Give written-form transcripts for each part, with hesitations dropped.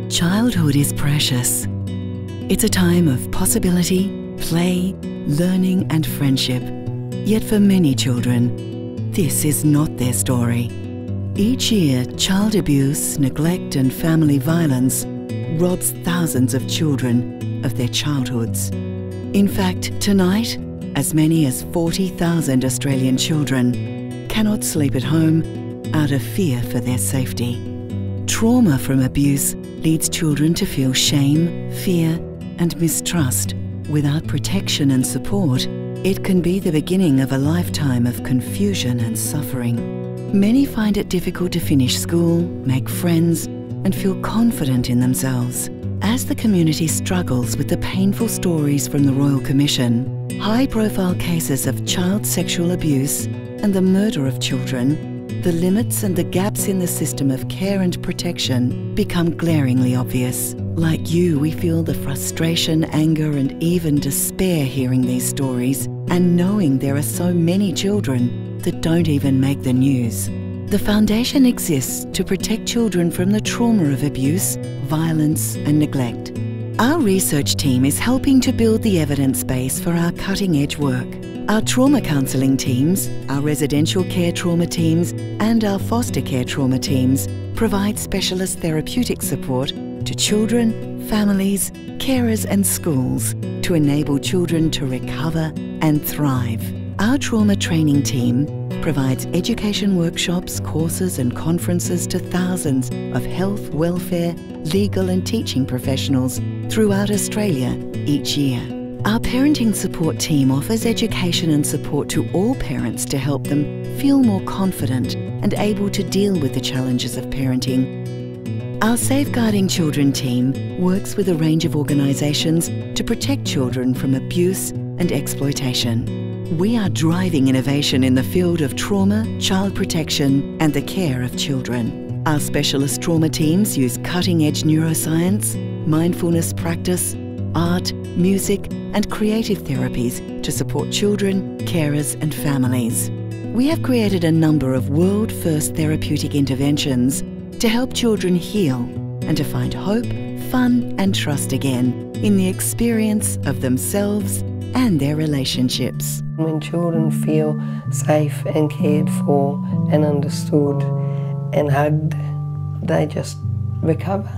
Childhood is precious. It's a time of possibility, play, learning and friendship. Yet for many children, this is not their story. Each year, child abuse, neglect and family violence robs thousands of children of their childhoods. In fact, tonight, as many as 40,000 Australian children cannot sleep at home out of fear for their safety. Trauma from abuse leads children to feel shame, fear and mistrust. Without protection and support, it can be the beginning of a lifetime of confusion and suffering. Many find it difficult to finish school, make friends and feel confident in themselves. As the community struggles with the painful stories from the Royal Commission, high-profile cases of child sexual abuse and the murder of children, the limits and the gaps in the system of care and protection become glaringly obvious. Like you, we feel the frustration, anger and even despair hearing these stories and knowing there are so many children that don't even make the news. The Foundation exists to protect children from the trauma of abuse, violence and neglect. Our research team is helping to build the evidence base for our cutting-edge work. Our trauma counselling teams, our residential care trauma teams and our foster care trauma teams provide specialist therapeutic support to children, families, carers and schools to enable children to recover and thrive. Our trauma training team provides education workshops, courses and conferences to thousands of health, welfare, legal and teaching professionals throughout Australia each year. Our parenting support team offers education and support to all parents to help them feel more confident and able to deal with the challenges of parenting. Our Safeguarding Children team works with a range of organisations to protect children from abuse and exploitation. We are driving innovation in the field of trauma, child protection and the care of children. Our specialist trauma teams use cutting-edge neuroscience, mindfulness practice, art, music and creative therapies to support children, carers and families. We have created a number of world-first therapeutic interventions to help children heal and to find hope, fun and trust again in the experience of themselves and their relationships. When children feel safe and cared for and understood and hugged, they just recover.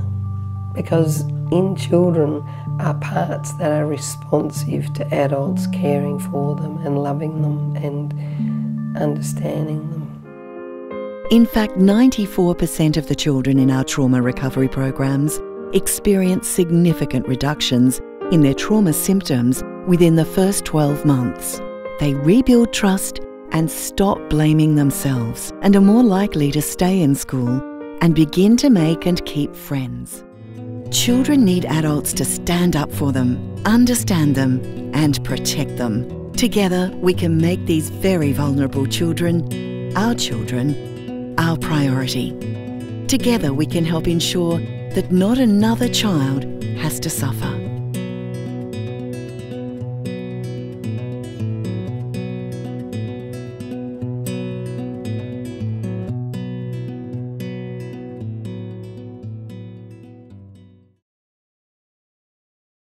Because in children are parts that are responsive to adults caring for them and loving them and understanding them. In fact, 94% of the children in our trauma recovery programs experience significant reductions in their trauma symptoms within the first 12 months. They rebuild trust and stop blaming themselves and are more likely to stay in school and begin to make and keep friends. Children need adults to stand up for them, understand them and protect them. Together we can make these very vulnerable children, our priority. Together we can help ensure that not another child has to suffer.